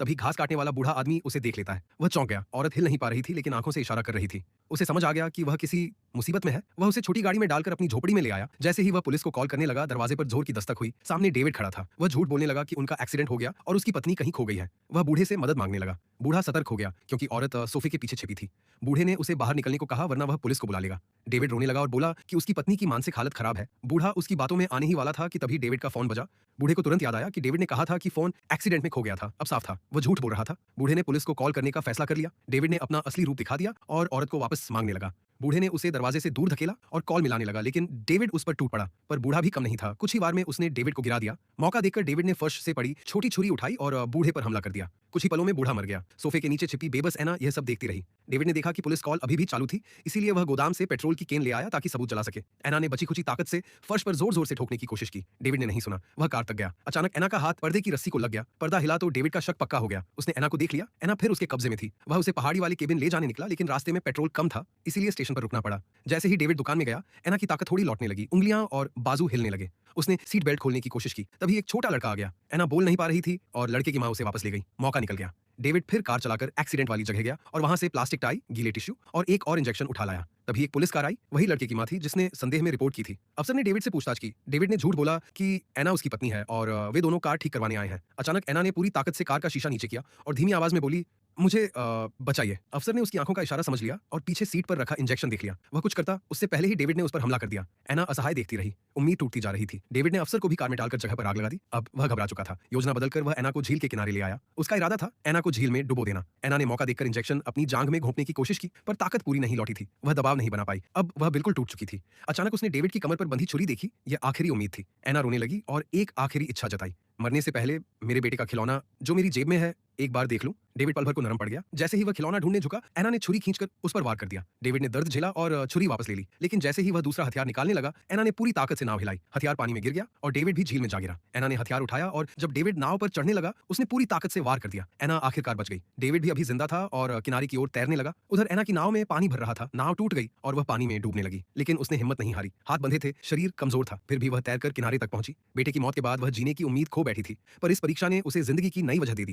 तभी घास काटने वाला बूढ़ा आदमी उसे देख लेता है। वह चौंक गया। औरत हिल नहीं पा रही थी लेकिन आंखों से इशारा कर रही थी। उसे समझ आ गया कि वह किसी मुसीबत में है। वह उसे छोटी गाड़ी में डालकर अपनी झोपड़ी में ले आया। जैसे ही वह पुलिस को कॉल करने लगा, दरवाजे पर जोर की दस्तक हुई। सामने डेविड खड़ा था। वह झूठ बोलने लगा कि उनका एक्सीडेंट हो गया और उसकी पत्नी कहीं खो गई है। वह बूढ़े से मदद मांगने लगा। बूढ़ा सतर्क हो गया क्योंकि औरत सोफे के पीछे छिपी थी। बूढ़े ने उसे बाहर निकलने को कहा वरना वह पुलिस को बुला लेगा। डेविड रोने लगा और बोला कि उसकी पत्नी की मानसिक हालत खराब है। बूढ़ा उसकी बातों में आने ही वाला था कि तभी डेविड का फोन बजा। बूढ़े को तुरंत याद आया कि डेविड ने कहा था कि फोन एक्सीडेंट में खो गया था। अब साफ था वह झूठ बोल रहा था। बूढ़े ने पुलिस को कॉल करने का फैसला कर लिया। डेविड ने अपना असली रूप दिखा दिया और औरत को वापस मांगने लगा। बूढ़े ने उसे दरवाजे से दूर धकेला और कॉल मिलाने लगा लेकिन डेविड उस पर टूट पड़ा। पर बूढ़ा भी कम नहीं था। कुछ ही बार में उसने डेविड को गिरा दिया। मौका देखकर डेविड ने फर्श से पड़ी छोटी छुरी उठाई और बूढ़े पर हमला कर दिया। कुछ ही पलों में बूढ़ा मर गया। सोफे के नीचे छिपी बेबस एना यह सब देखती रही। डेविड ने देखा कि पुलिस कॉल अभी भी चालू थी, इसीलिए वह गोदाम से पेट्रोल की केन ले आया ताकि सबूत जला सके। एना ने बची खुची ताकत से फर्श पर जोर जोर से ठोकने की कोशिश की। डेविड ने नहीं सुना। वह कार तक गया। अचानक एना का हाथ पर्दे की रस्सी को लग गया। पर्दा हिला तो डेविड का शक पक्का हो गया। उसने एना को देख लिया। एना फिर उसके कब्जे में थी। वह उसे पहाड़ी वाली केबिन ले जाने निकला लेकिन रास्ते में पेट्रोल कम था, इसीलिए स्टेशन पर रुकना पड़ा। जैसे ही डेविड दुकान में गया, एना की ताकत थोड़ी लौटने लगी। उंगलियां और बाजू हिलने लगे। उसने सीट बेल्ट खोलने की कोशिश की। तभी एक छोटा लड़का आ गया। एना बोल नहीं पा रही थी और लड़के की मां उसे वापस ले गई। मौका निकल गया। डेविड फिर कार चलाकर एक्सीडेंट वाली जगह गया और वहां से प्लास्टिक टाई, गीले टिश्यू और एक और इंजेक्शन उठा लाया। तभी एक पुलिस कार आई। वही लड़के की मां थी जिसने संदेह में रिपोर्ट की थी। अफसर ने डेविड से पूछताछ की। डेविड ने झूठ बोला कि एना उसकी पत्नी है और वे दोनों कार ठीक करवाने आए हैं। अचानक एना ने पूरी ताकत से कार का शीशा नीचे किया और धीमी आवाज में बोली, मुझे बचाइए। अफसर ने उसकी आंखों का इशारा समझ लिया और पीछे सीट पर रखा इंजेक्शन देख लिया। वह कुछ करता उससे पहले ही डेविड ने उस पर हमला कर दिया। एना असहाय देखती रही। उम्मीद टूटती जा रही थी। डेविड ने अफसर को भी कार में डालकर जगह पर आग लगा दी। अब वह घबरा चुका था। योजना बदलकर वह एना को झील के किनारे ले आया। उसका इरादा था एना को झील में डुबो देना। एना ने मौका देखकर इंजेक्शन अपनी जांघ में घोंपने की कोशिश की पर ताकत पूरी नहीं लौटी थी। वह दबाव नहीं बना पाई। अब वह बिल्कुल टूट चुकी थी। अचानक उसने डेविड की कमर पर बंधी छुरी देखी। यह आखिरी उम्मीद थी। एना रोने लगी और एक आखिरी इच्छा जताई, मरने से पहले मेरे बेटे का खिलौना जो मेरी जेब में है एक बार देख लूं। डेविड पल भर को नरम पड़ गया। जैसे ही वह खिलौना ढूंढने झुका, एना ने छुरी खींचकर उस पर वार कर दिया। डेविड ने दर्द झेला और छुरी वापस ले ली, लेकिन जैसे ही वह दूसरा हथियार निकालने लगा, एना ने पूरी ताकत से नाव हिलाई। हथियार पानी में गिर गया और डेविड भी झील में जा गिरा। एना ने हथियार उठाया और जब डेविड नाव पर चढ़ने लगा, उसने पूरी ताकत से वार कर दिया। एना आखिरकार बच गई। डेविड भी अभी जिंदा था और किनारे की ओर तैरने लगा। उधर एना की नाव में पानी भर रहा था। नाव टूट गई और वह पानी में डूबने लगी, लेकिन उसने हिम्मत नहीं हारी। हाथ बंधे थे, शरीर कमजोर था, फिर भी वह तैरकर किनारे तक पहुंची। बेटे की मौत के बाद वह जीने की उम्मीद खो बैठी थी, पर इस परीक्षा ने उसे जिंदगी की नई वजह दे दी।